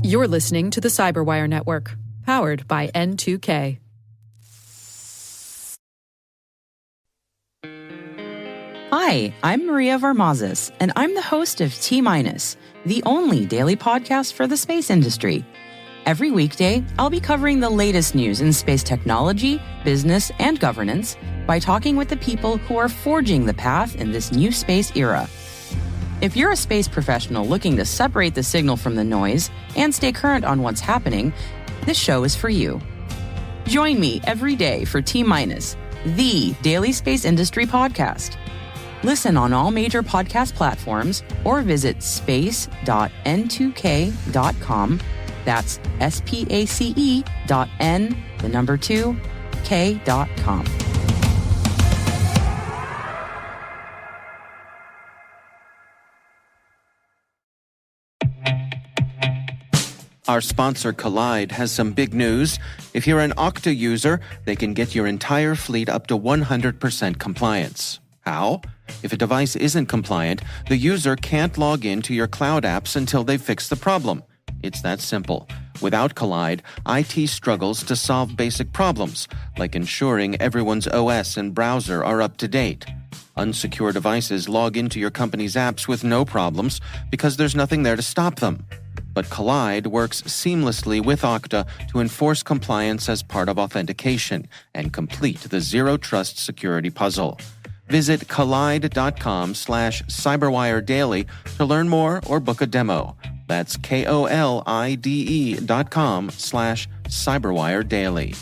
You're listening to the CyberWire Network, powered by N2K. Hi, I'm Maria Varmazes, and I'm the host of T-, the only daily podcast for the space industry. Every weekday, I'll be covering the latest news in space technology, business, and governance by talking with the people who are forging the path in this new space era. If you're a space professional looking to separate the signal from the noise and stay current on what's happening, this show is for you. Join me every day for T-, the daily space industry podcast. Listen on all major podcast platforms or visit space.n2k.com. That's space.n2k.com. Our sponsor, Collide, has some big news. If you're an Okta user, they can get your entire fleet up to 100% compliance. How? If a device isn't compliant, the user can't log into your cloud apps until they fix the problem. It's that simple. Without Collide, IT struggles to solve basic problems, like ensuring everyone's OS and browser are up to date. Unsecure devices log into your company's apps with no problems because there's nothing there to stop them. But Collide works seamlessly with Okta to enforce compliance as part of authentication and complete the zero-trust security puzzle. Visit collide.com/CyberWire Daily to learn more or book a demo. That's KOLIDE.com/CyberWire Daily.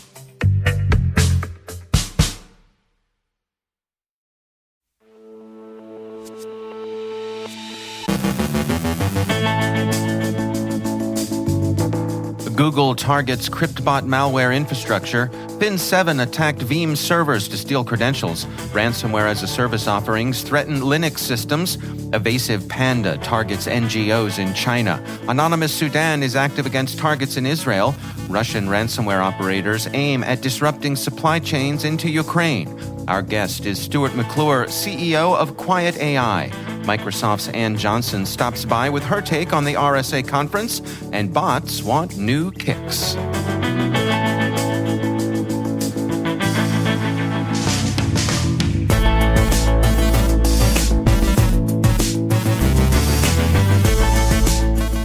Google targets CryptBot malware infrastructure. Fin7 attacked Veeam servers to steal credentials. Ransomware-as-a-service offerings threaten Linux systems. Evasive Panda targets NGOs in China. Anonymous Sudan is active against targets in Israel. Russian ransomware operators aim at disrupting supply chains into Ukraine. Our guest is Stuart McClure, CEO of Qwiet AI. Microsoft's Ann Johnson stops by with her take on the RSA conference, and bots want new kicks.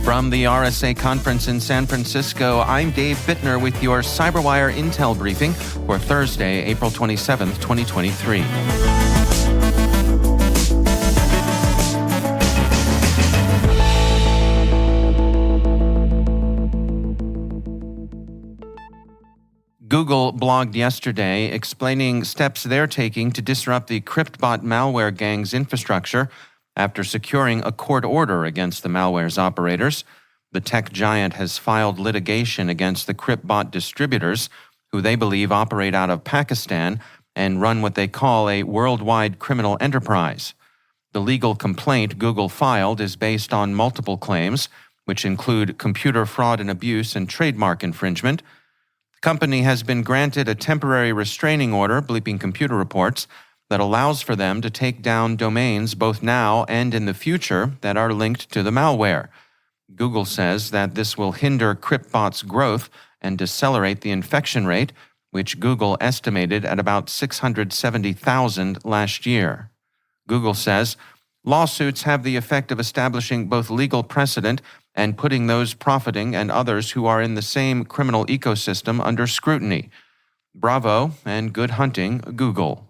From the RSA conference in San Francisco, I'm Dave Bittner with your CyberWire Intel briefing for Thursday, April 27th, 2023. Google blogged yesterday explaining steps they're taking to disrupt the CryptBot malware gang's infrastructure after securing a court order against the malware's operators. The tech giant has filed litigation against the CryptBot distributors, who they believe operate out of Pakistan and run what they call a worldwide criminal enterprise. The legal complaint Google filed is based on multiple claims, which include computer fraud and abuse and trademark infringement. The company has been granted a temporary restraining order, Bleeping Computer reports, that allows for them to take down domains both now and in the future that are linked to the malware. Google says that this will hinder CryptBot's growth and decelerate the infection rate, which Google estimated at about 670,000 last year. Google says lawsuits have the effect of establishing both legal precedent and putting those profiting and others who are in the same criminal ecosystem under scrutiny. Bravo and good hunting, Google.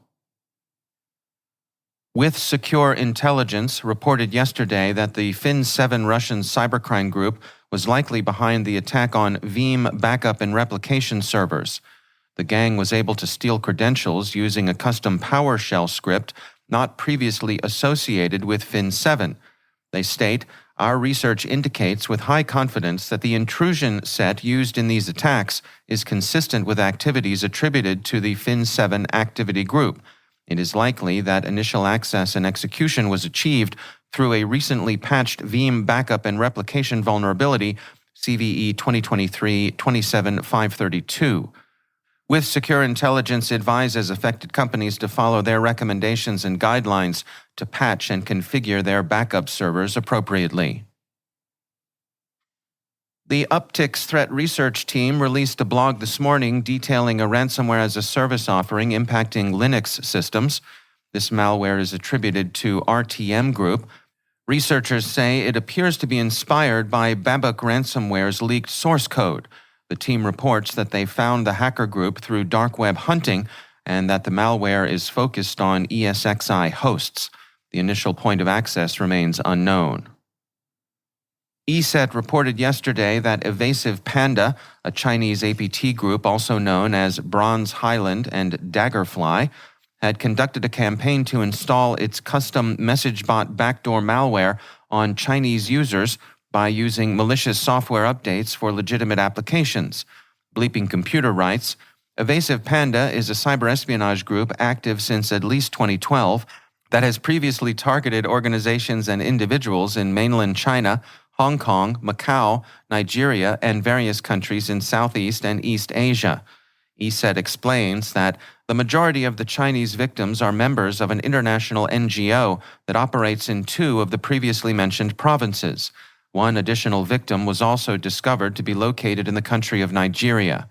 With Secure Intelligence reported yesterday that the Fin7 Russian cybercrime group was likely behind the attack on Veeam backup and replication servers. The gang was able to steal credentials using a custom PowerShell script not previously associated with Fin7. They state, "Our research indicates with high confidence that the intrusion set used in these attacks is consistent with activities attributed to the Fin7 activity group. It is likely that initial access and execution was achieved through a recently patched Veeam backup and replication vulnerability, CVE 2023-27532. With Secure Intelligence advises affected companies to follow their recommendations and guidelines to patch and configure their backup servers appropriately. The Uptick's threat research team released a blog this morning detailing a ransomware-as-a-service offering impacting Linux systems. This malware is attributed to RTM Group. Researchers say it appears to be inspired by Babuk ransomware's leaked source code. The team reports that they found the hacker group through dark web hunting and that the malware is focused on ESXi hosts. The initial point of access remains unknown. ESET reported yesterday that Evasive Panda, a Chinese APT group also known as Bronze Highland and Daggerfly, had conducted a campaign to install its custom MessageBot backdoor malware on Chinese users by using malicious software updates for legitimate applications. Bleeping Computer writes, Evasive Panda is a cyber espionage group active since at least 2012 that has previously targeted organizations and individuals in mainland China, Hong Kong, Macau, Nigeria, and various countries in Southeast and East Asia. ESET explains that the majority of the Chinese victims are members of an international NGO that operates in 2 of the previously mentioned provinces. One additional victim was also discovered to be located in the country of Nigeria.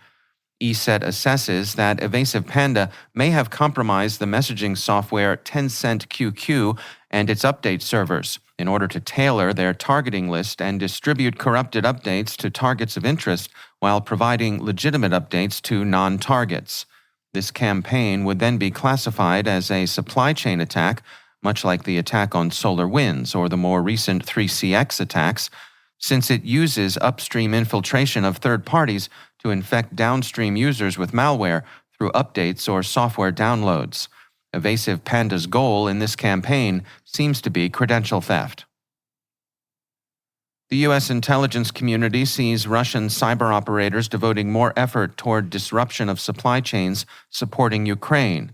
ESET assesses that Evasive Panda may have compromised the messaging software Tencent QQ and its update servers in order to tailor their targeting list and distribute corrupted updates to targets of interest while providing legitimate updates to non-targets. This campaign would then be classified as a supply chain attack, much like the attack on SolarWinds or the more recent 3CX attacks, since it uses upstream infiltration of third parties to infect downstream users with malware through updates or software downloads. Evasive Panda's goal in this campaign seems to be credential theft. The U.S. intelligence community sees Russian cyber operators devoting more effort toward disruption of supply chains supporting Ukraine.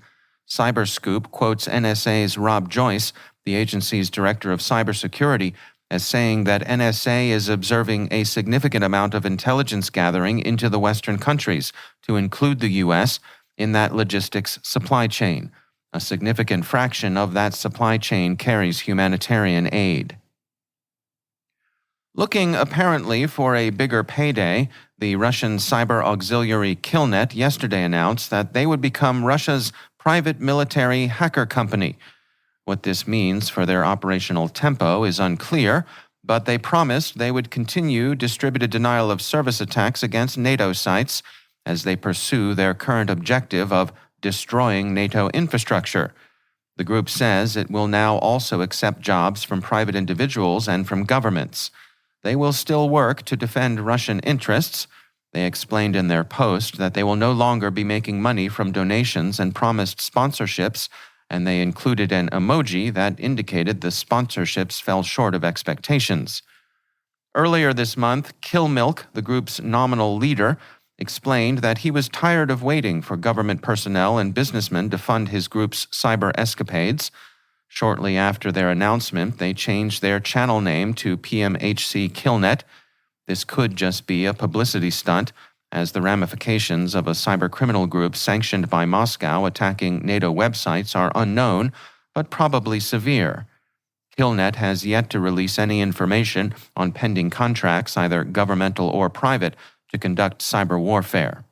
Cyberscoop quotes NSA's Rob Joyce, the agency's director of cybersecurity, as saying that NSA is observing a significant amount of intelligence gathering into the Western countries, to include the U.S., in that logistics supply chain. A significant fraction of that supply chain carries humanitarian aid. Looking apparently for a bigger payday, the Russian cyber auxiliary Killnet yesterday announced that they would become Russia's private military hacker company. What this means for their operational tempo is unclear, but they promised they would continue distributed denial of service attacks against NATO sites as they pursue their current objective of destroying NATO infrastructure. The group says it will now also accept jobs from private individuals and from governments. They will still work to defend Russian interests. They explained in their post that they will no longer be making money from donations and promised sponsorships, and they included an emoji that indicated the sponsorships fell short of expectations. Earlier this month, Killmilk, the group's nominal leader, explained that he was tired of waiting for government personnel and businessmen to fund his group's cyber escapades. Shortly after their announcement, they changed their channel name to PMHC Killnet. This could just be a publicity stunt, as the ramifications of a cybercriminal group sanctioned by Moscow attacking NATO websites are unknown, but probably severe. Killnet has yet to release any information on pending contracts, either governmental or private, to conduct cyber warfare.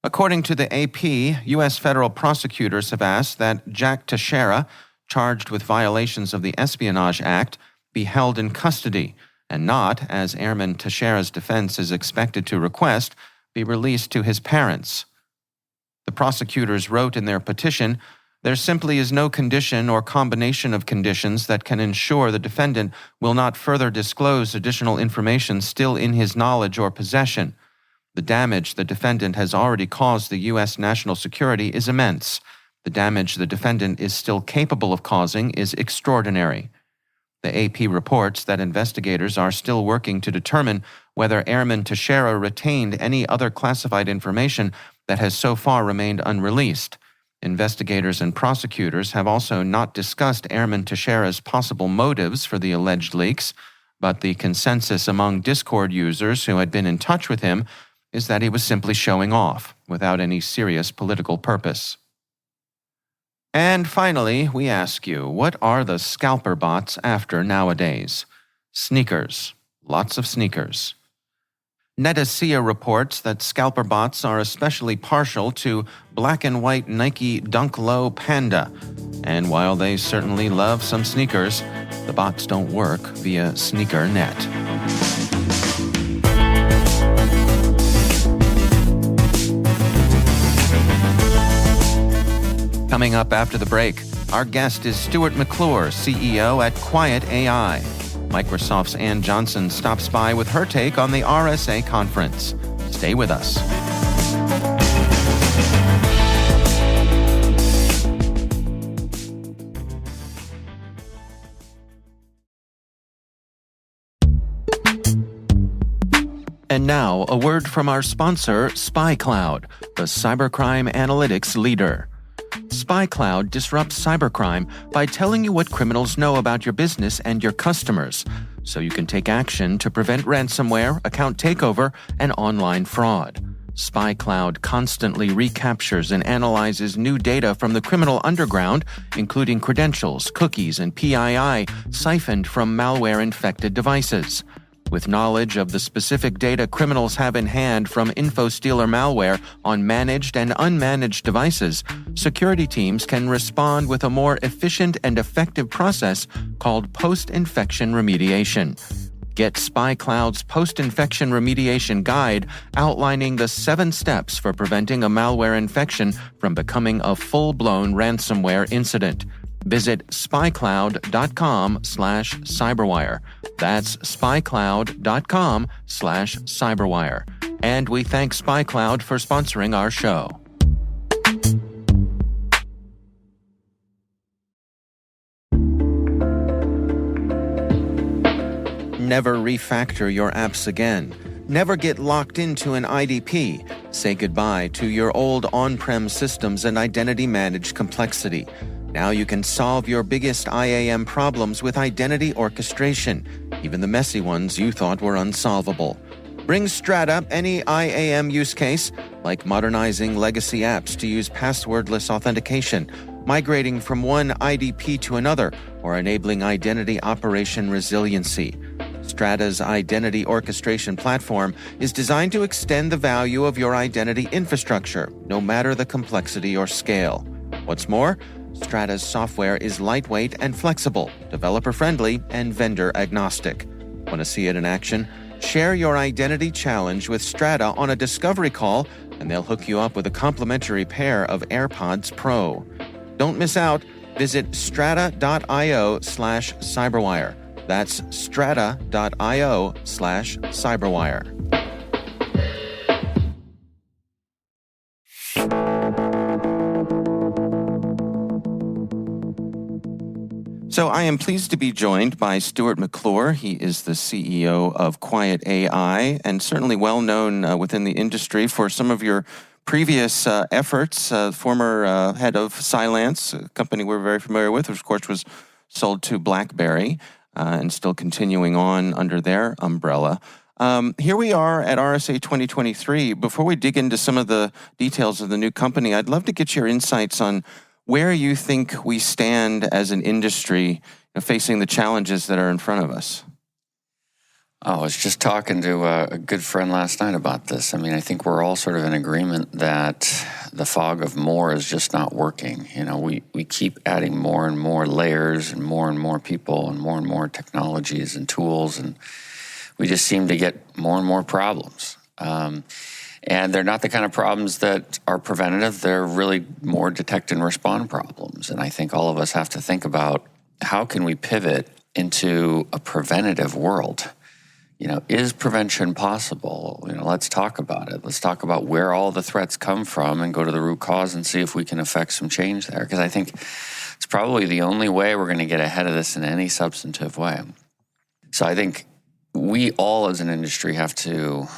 According to the AP, U.S. federal prosecutors have asked that Jack Teixeira, charged with violations of the Espionage Act, be held in custody and not, as Airman Teixeira's defense is expected to request, be released to his parents. The prosecutors wrote in their petition, "There simply is no condition or combination of conditions that can ensure the defendant will not further disclose additional information still in his knowledge or possession. The damage the defendant has already caused the U.S. national security is immense. The damage the defendant is still capable of causing is extraordinary." The AP reports that investigators are still working to determine whether Airman Teixeira retained any other classified information that has so far remained unreleased. Investigators and prosecutors have also not discussed Airman Teixeira's possible motives for the alleged leaks, but the consensus among Discord users who had been in touch with him is that he was simply showing off, without any serious political purpose. And finally, we ask you, what are the scalper bots after nowadays? Sneakers, lots of sneakers. Netacea reports that scalper bots are especially partial to black and white Nike Dunk Low Panda. And while they certainly love some sneakers, the bots don't work via SneakerNet. Coming up after the break, our guest is Stuart McClure, CEO at Qwiet AI. Microsoft's Ann Johnson stops by with her take on the RSA conference. Stay with us. And now, a word from our sponsor, SpyCloud, the cybercrime analytics leader. SpyCloud disrupts cybercrime by telling you what criminals know about your business and your customers, so you can take action to prevent ransomware, account takeover, and online fraud. SpyCloud constantly recaptures and analyzes new data from the criminal underground, including credentials, cookies, and PII siphoned from malware-infected devices. With knowledge of the specific data criminals have in hand from InfoStealer malware on managed and unmanaged devices, security teams can respond with a more efficient and effective process called post-infection remediation. Get SpyCloud's post-infection remediation guide outlining the 7 steps for preventing a malware infection from becoming a full-blown ransomware incident. Visit spycloud.com/cyberwire. That's spycloud.com/cyberwire. And we thank SpyCloud for sponsoring our show. Never refactor your apps again. Never get locked into an IDP. Say goodbye to your old on-prem systems and identity-managed complexity. Now you can solve your biggest IAM problems with identity orchestration, even the messy ones you thought were unsolvable. Bring Strata any IAM use case, like modernizing legacy apps to use passwordless authentication, migrating from one IDP to another, or enabling identity operation resiliency. Strata's identity orchestration platform is designed to extend the value of your identity infrastructure, no matter the complexity or scale. What's more, Strata's software is lightweight and flexible, developer-friendly, and vendor-agnostic. Want to see it in action? Share your identity challenge with Strata on a discovery call, and they'll hook you up with a complimentary pair of AirPods Pro. Don't miss out. Visit strata.io/cyberwire. That's strata.io/cyberwire. So I am pleased to be joined by Stuart McClure. He is the CEO of Qwiet AI and certainly well known within the industry for some of your previous efforts. Former head of Cylance, a company we're very familiar with, which of course was sold to BlackBerry and still continuing on under their umbrella. Here we are at RSA 2023. Before we dig into some of the details of the new company, I'd love to get your insights on where you think we stand as an industry facing the challenges that are in front of us. I was just talking to a good friend last night about this. I mean, I think we're all sort of in agreement that the fog of more is just not working. You know, we keep adding more and more layers and more people and more technologies and tools, and we just seem to get more and more problems. And they're not the kind of problems that are preventative. They're really more detect and respond problems. And I think all of us have to think about how can we pivot into a preventative world? You know, is prevention possible? You know, let's talk about it. Let's talk about where all the threats come from and go to the root cause and see if we can affect some change there. Because I think it's probably the only way we're going to get ahead of this in any substantive way. So I think we all as an industry have to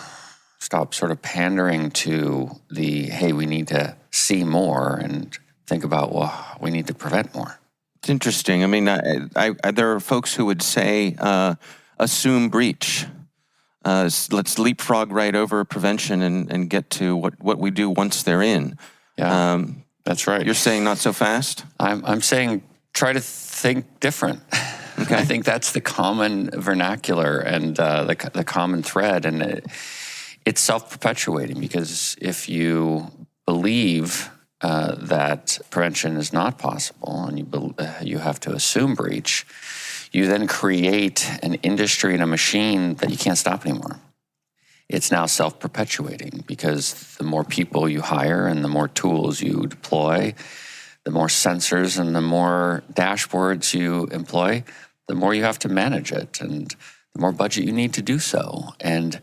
stop sort of pandering to the, hey, we need to see more and think about, well, we need to prevent more. It's interesting. I mean, there are folks who would say, assume breach. Let's leapfrog right over prevention and get to what we do once they're in. Yeah, that's right. You're saying not so fast? I'm saying try to think different. Okay. I think that's the common vernacular and the common thread. And it's self-perpetuating, because if you believe that prevention is not possible and you have to assume breach, you then create an industry and a machine that you can't stop anymore. It's now self-perpetuating, because the more people you hire and the more tools you deploy, the more sensors and the more dashboards you employ, the more you have to manage it, and the more budget you need to do so. And,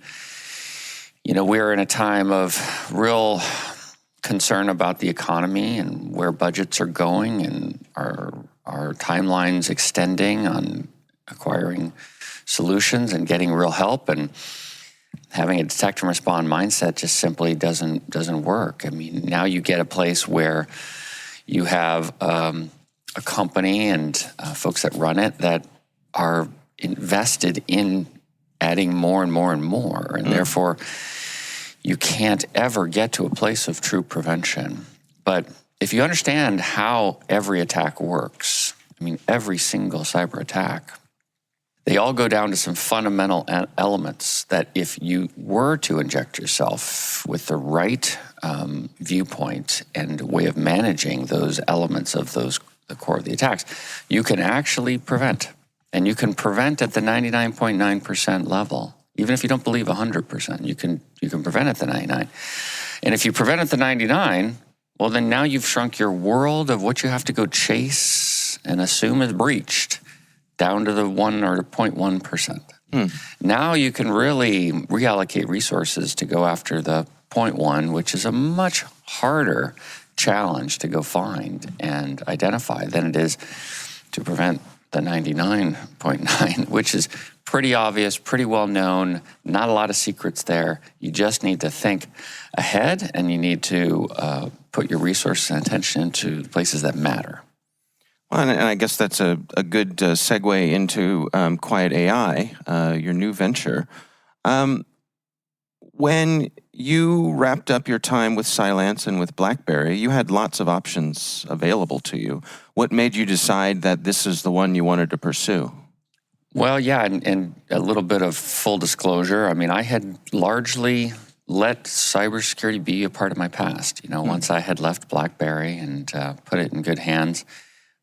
we're in a time of real concern about the economy and where budgets are going, and our timelines extending on acquiring solutions and getting real help, and having a detect and respond mindset just simply doesn't work. I mean, now you get a place where you have a company and folks that run it that are invested in adding more and more and more, and therefore you can't ever get to a place of true prevention. But if you understand how every attack works, I mean, every single cyber attack, they all go down to some fundamental elements that if you were to inject yourself with the right viewpoint and way of managing those elements of the core of the attacks, you can actually prevent. And you can prevent at the 99.9% level. Even if you don't believe 100%, you can prevent at the 99. And if you prevent at the 99, well, then now you've shrunk your world of what you have to go chase and assume is breached down to the 1 or 0.1%. Now you can really reallocate resources to go after the 0.1, which is a much harder challenge to go find and identify than it is to prevent the 99.9, which is pretty obvious, pretty well known, not a lot of secrets there. You just need to think ahead, and you need to put your resources and attention into places that matter. Well, and I guess that's a good segue into Qwiet AI, your new venture. When you wrapped up your time with Cylance and with BlackBerry, you had lots of options available to you. What made you decide that this is the one you wanted to pursue? Well, yeah, and a little bit of full disclosure. I mean, I had largely let cybersecurity be a part of my past. Once I had left BlackBerry and put it in good hands,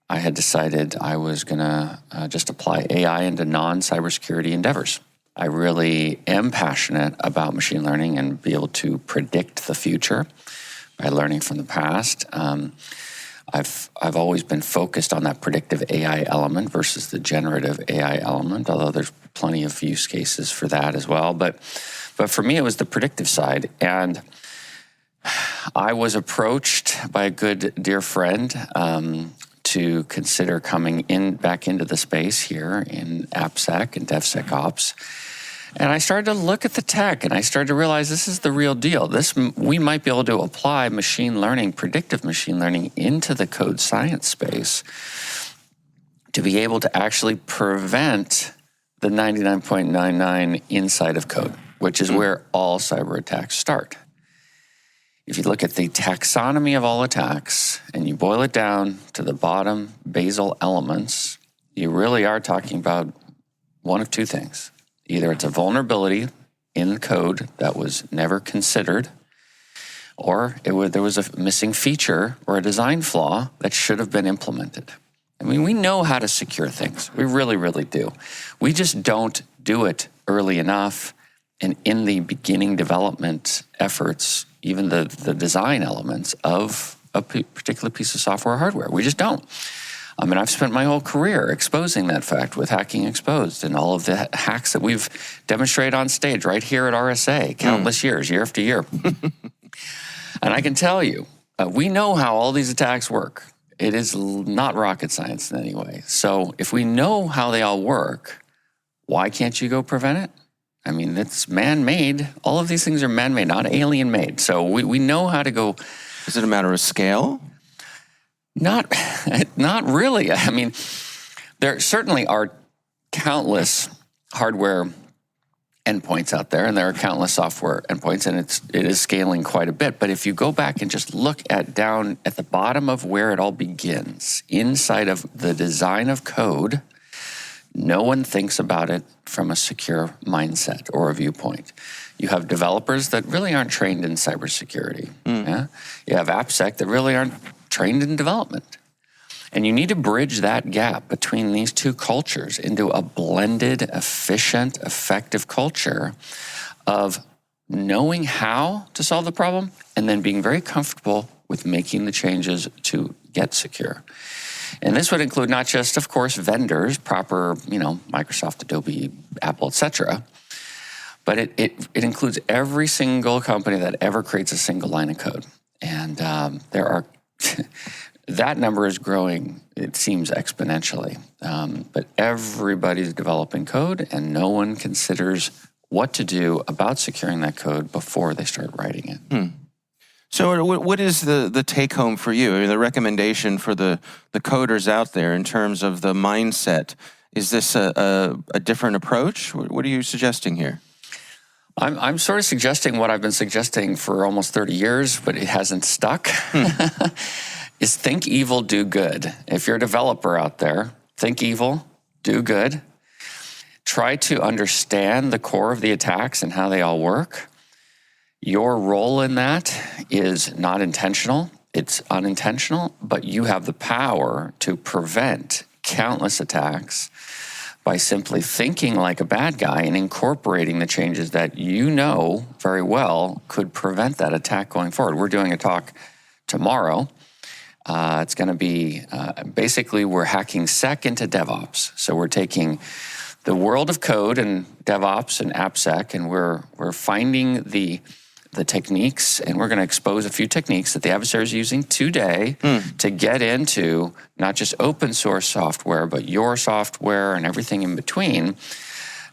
I had decided I was going to just apply AI into non-cybersecurity endeavors. I really am passionate about machine learning and be able to predict the future by learning from the past. I've always been focused on that predictive AI element versus the generative AI element, although there's plenty of use cases for that as well. But for me, it was the predictive side. And I was approached by a good dear friend to consider coming back into the space here in AppSec and DevSecOps. And I started to look at the tech, and I started to realize this is the real deal. We might be able to apply machine learning, predictive machine learning, into the code science space to be able to actually prevent the 99.99 inside of code, which is where all cyber attacks start. If you look at the taxonomy of all attacks and you boil it down to the bottom basal elements, you really are talking about one of two things. Either it's a vulnerability in code that was never considered, or there was a missing feature or a design flaw that should have been implemented. I mean, we know how to secure things. We really, really do. We just don't do it early enough. And in the beginning development efforts, even the design elements of a particular piece of software or hardware, we just don't. I mean, I've spent my whole career exposing that fact with Hacking Exposed and all of the hacks that we've demonstrated on stage right here at RSA, countless years, year after year. And I can tell you, we know how all these attacks work. It is not rocket science in any way. So if we know how they all work, why can't you go prevent it? I mean, it's man-made. All of these things are man-made, not alien-made. So we know how to go. Is it a matter of scale? Not really. I mean, there certainly are countless hardware endpoints out there, and there are countless software endpoints, and it is scaling quite a bit. But if you go back and just look down at the bottom of where it all begins, inside of the design of code, no one thinks about it from a secure mindset or a viewpoint. You have developers that really aren't trained in cybersecurity. Yeah? You have AppSec that really aren't trained in development. And you need to bridge that gap between these two cultures into a blended, efficient, effective culture of knowing how to solve the problem and then being very comfortable with making the changes to get secure. And this would include not just, of course, vendors, proper, Microsoft, Adobe, Apple, etc., but it includes every single company that ever creates a single line of code. And there are, that number is growing, it seems, exponentially. But everybody's developing code, and no one considers what to do about securing that code before they start writing it. So what is the take-home for you? I mean, the recommendation for the coders out there in terms of the mindset? Is this a different approach? What are you suggesting here? I'm sort of suggesting what I've been suggesting for almost 30 years, but it hasn't stuck, is think evil, do good. If you're a developer out there, think evil, do good. Try to understand the core of the attacks and how they all work. Your role in that is not intentional, it's unintentional, but you have the power to prevent countless attacks by simply thinking like a bad guy and incorporating the changes that you know very well could prevent that attack going forward. We're doing a talk tomorrow. It's going to be, basically we're hacking sec into DevOps. So we're taking the world of code and DevOps and AppSec, and we're finding the techniques, and we're going to expose a few techniques that the adversary is using today to get into not just open source software, but your software and everything in between,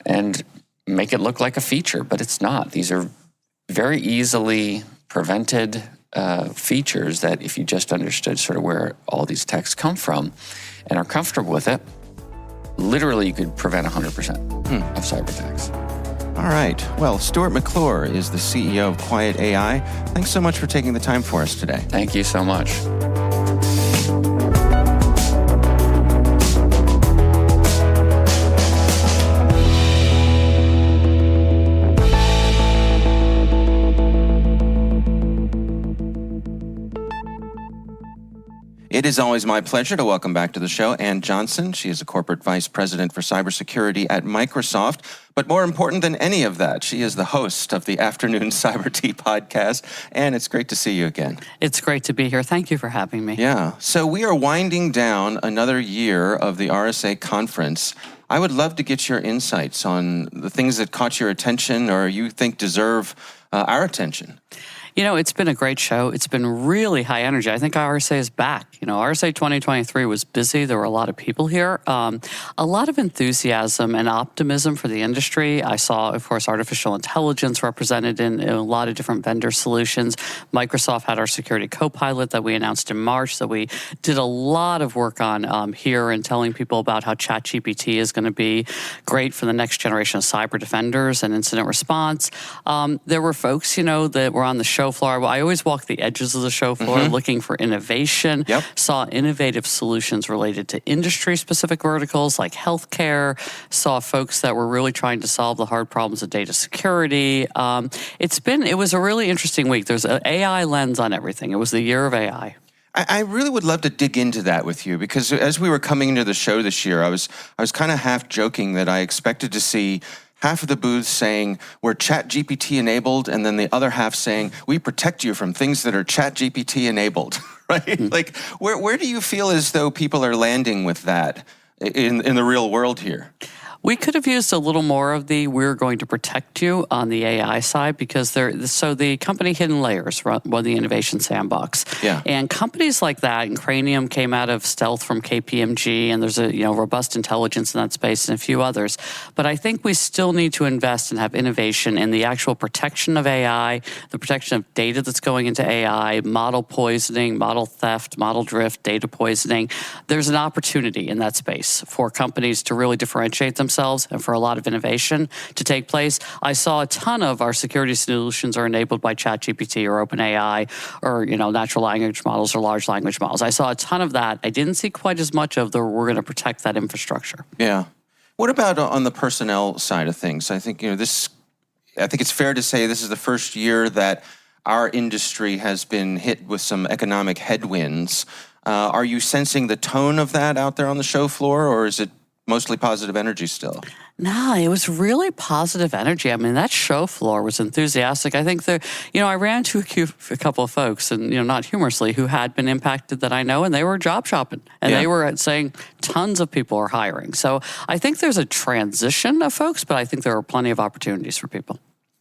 and make it look like a feature, but it's not. These are very easily prevented features that if you just understood sort of where all these texts come from and are comfortable with it, literally you could prevent 100% of cyber attacks. All right. Well, Stuart McClure is the CEO of Qwiet AI. Thanks so much for taking the time for us today. Thank you so much. It is always my pleasure to welcome back to the show Ann Johnson. She is a corporate vice president for cybersecurity at Microsoft. But more important than any of that, she is the host of the Afternoon Cyber Tea podcast. Ann, it's great to see you again. It's great to be here. Thank you for having me. Yeah. So we are winding down another year of the RSA conference. I would love to get your insights on the things that caught your attention or you think deserve our attention. It's been a great show. It's been really high energy. I think RSA is back. RSA 2023 was busy. There were a lot of people here. A lot of enthusiasm and optimism for the industry. I saw, of course, artificial intelligence represented in a lot of different vendor solutions. Microsoft had our security co-pilot that we announced in March that we did a lot of work on here and telling people about how ChatGPT is going to be great for the next generation of cyber defenders and incident response. There were folks, that were on the show floor. I always walk the edges of the show floor looking for innovation. Yep. Saw innovative solutions related to industry-specific verticals like healthcare. Saw folks that were really trying to solve the hard problems of data security. It was a really interesting week. There's an AI lens on everything. It was the year of AI. I really would love to dig into that with you because as we were coming into the show this year, I was kind of half joking that I expected to see half of the booths saying we're ChatGPT enabled, and then the other half saying we protect you from things that are ChatGPT enabled, right? Like, where do you feel as though people are landing with that in the real world here? We could have used a little more of the "we're going to protect you" on the AI side because the company Hidden Layers run the innovation sandbox. Yeah. And companies like that, and Cranium came out of stealth from KPMG, and there's a robust intelligence in that space and a few others. But I think we still need to invest and have innovation in the actual protection of AI, the protection of data that's going into AI, model poisoning, model theft, model drift, data poisoning. There's an opportunity in that space for companies to really differentiate themselves and for a lot of innovation to take place. I saw a ton of our security solutions are enabled by ChatGPT or OpenAI or, natural language models or large language models. I saw a ton of that. I didn't see quite as much of we're going to protect that infrastructure. Yeah. What about on the personnel side of things? I think it's fair to say this is the first year that our industry has been hit with some economic headwinds. Are you sensing the tone of that out there on the show floor, or is it mostly positive energy still? No, it was really positive energy. I mean, that show floor was enthusiastic. I think I ran into a couple of folks, and not humorously, who had been impacted that I know, and they were job shopping, and they were saying tons of people are hiring. So I think there's a transition of folks, but I think there are plenty of opportunities for people.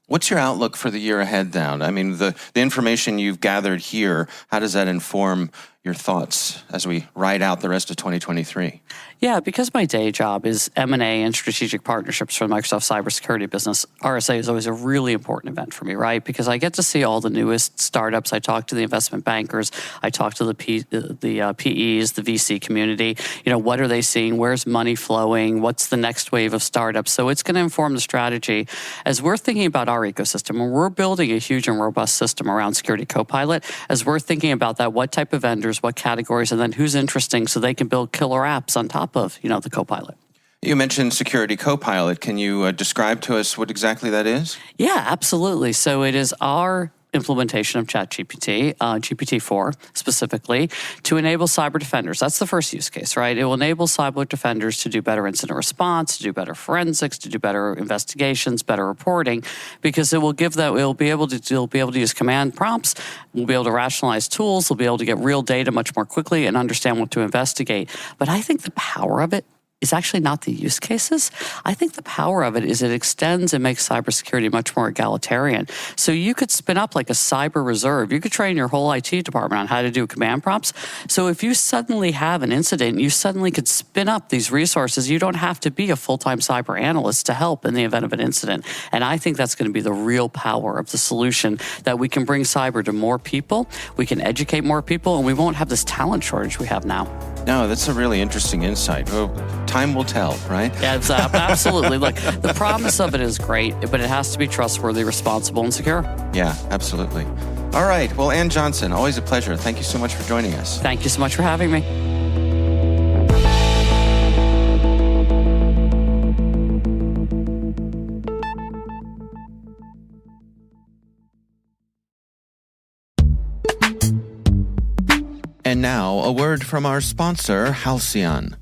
What's your outlook for the year ahead now? I mean, the information you've gathered here, how does that inform your thoughts as we ride out the rest of 2023? Yeah, because my day job is M&A and strategic partnerships for the Microsoft cybersecurity business, RSA is always a really important event for me, right? Because I get to see all the newest startups. I talk to the investment bankers. I talk to the PEs, the VC community. What are they seeing? Where's money flowing? What's the next wave of startups? So it's going to inform the strategy. As we're thinking about our ecosystem, and we're building a huge and robust system around Security Copilot, as we're thinking about that, what type of vendors, what categories, and then who's interesting so they can build killer apps on top of, the Copilot. You mentioned Security Copilot. Can you describe to us what exactly that is? Yeah, absolutely. So it is our implementation of ChatGPT, GPT-4 specifically, to enable cyber defenders. That's the first use case, right? It will enable cyber defenders to do better incident response, to do better forensics, to do better investigations, better reporting, because it will give that. It'll be able to use command prompts. We'll be able to rationalize tools. We'll be able to get real data much more quickly and understand what to investigate. But I think the power of it is actually not the use cases. I think the power of it is it extends and makes cybersecurity much more egalitarian. So you could spin up like a cyber reserve. You could train your whole IT department on how to do command prompts. So if you suddenly have an incident, you suddenly could spin up these resources. You don't have to be a full-time cyber analyst to help in the event of an incident. And I think that's going to be the real power of the solution, that we can bring cyber to more people, we can educate more people, and we won't have this talent shortage we have now. No, that's a really interesting insight. Well, time will tell, right? Yeah, absolutely. Look, the promise of it is great, but it has to be trustworthy, responsible, and secure. Yeah, absolutely. All right. Well, Ann Johnson, always a pleasure. Thank you so much for joining us. Thank you so much for having me. And now, a word from our sponsor, Halcyon.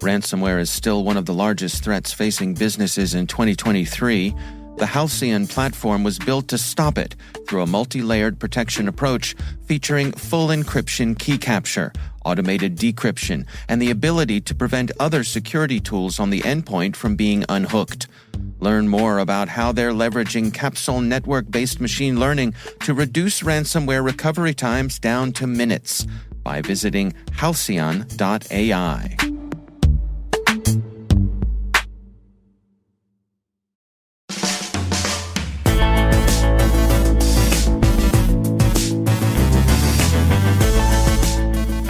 Ransomware is still one of the largest threats facing businesses in 2023. The Halcyon platform was built to stop it through a multi-layered protection approach featuring full encryption key capture, automated decryption, and the ability to prevent other security tools on the endpoint from being unhooked. Learn more about how they're leveraging capsule network-based machine learning to reduce ransomware recovery times down to minutes by visiting halcyon.ai.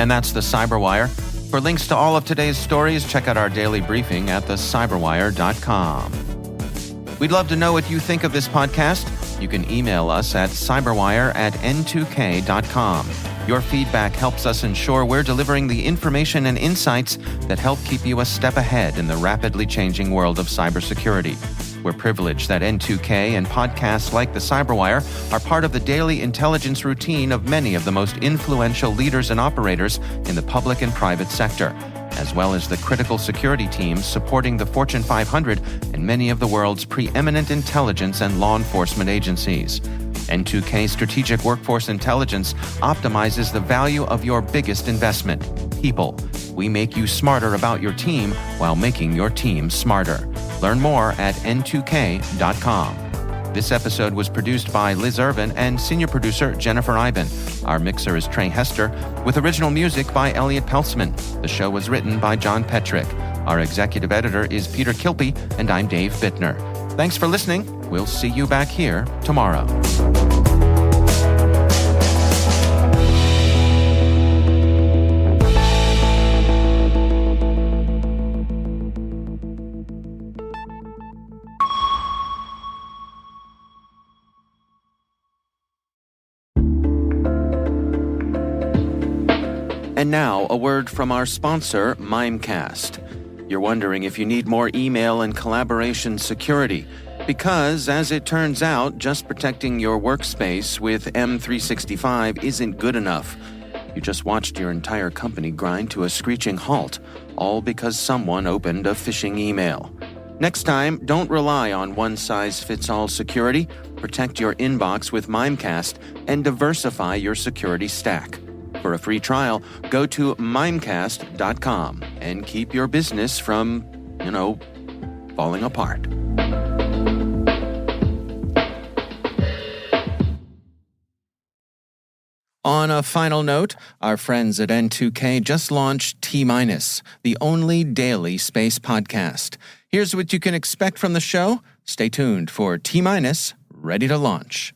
And that's the CyberWire. For links to all of today's stories, check out our daily briefing at thecyberwire.com. We'd love to know what you think of this podcast. You can email us at cyberwire@n2k.com. Your feedback helps us ensure we're delivering the information and insights that help keep you a step ahead in the rapidly changing world of cybersecurity. We're privileged that N2K and podcasts like the CyberWire are part of the daily intelligence routine of many of the most influential leaders and operators in the public and private sector, as well as the critical security teams supporting the Fortune 500 and many of the world's preeminent intelligence and law enforcement agencies. N2K Strategic Workforce Intelligence optimizes the value of your biggest investment, people. We make you smarter about your team while making your team smarter. Learn more at n2k.com. This episode was produced by Liz Irvin and senior producer Jennifer Iben. Our mixer is Trey Hester, with original music by Elliot Peltzman. The show was written by John Petrick. Our executive editor is Peter Kilpie, and I'm Dave Bittner. Thanks for listening. We'll see you back here tomorrow. And now, a word from our sponsor, Mimecast. You're wondering if you need more email and collaboration security. Because, as it turns out, just protecting your workspace with M365 isn't good enough. You just watched your entire company grind to a screeching halt, all because someone opened a phishing email. Next time, don't rely on one-size-fits-all security. Protect your inbox with Mimecast and diversify your security stack. For a free trial, go to mimecast.com and keep your business from, falling apart. On a final note, our friends at N2K just launched T-, the only daily space podcast. Here's what you can expect from the show. Stay tuned for T-, ready to launch.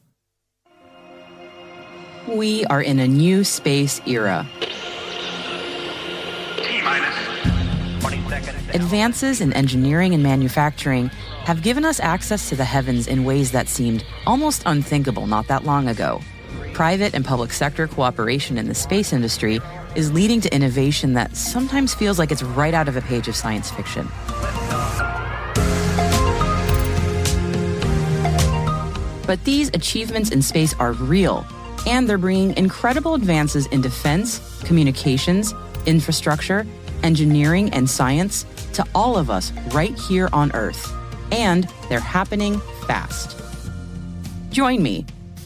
We are in a new space era. T-minus 20 seconds. Advances in engineering and manufacturing have given us access to the heavens in ways that seemed almost unthinkable not that long ago. Private and public sector cooperation in the space industry is leading to innovation that sometimes feels like it's right out of a page of science fiction. But these achievements in space are real, and they're bringing incredible advances in defense, communications, infrastructure, engineering, and science to all of us right here on Earth. And they're happening fast. Join me.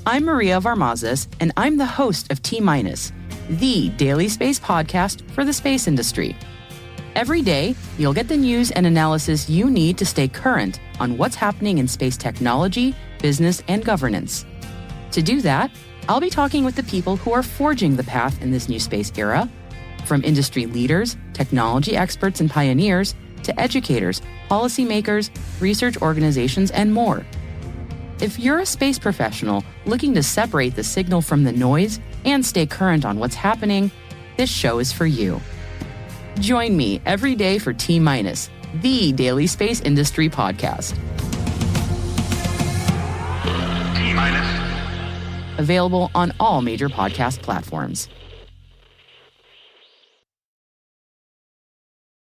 I'm Maria Varmazes, and I'm the host of T-, the daily space podcast for the space industry. Every day, you'll get the news and analysis you need to stay current on what's happening in space technology, business, and governance. To do that, I'll be talking with the people who are forging the path in this new space era, from industry leaders, technology experts and pioneers, to educators, policymakers, research organizations, and more. If you're a space professional looking to separate the signal from the noise and stay current on what's happening, this show is for you. Join me every day for T-, the daily space industry podcast. T-minus. Available on all major podcast platforms.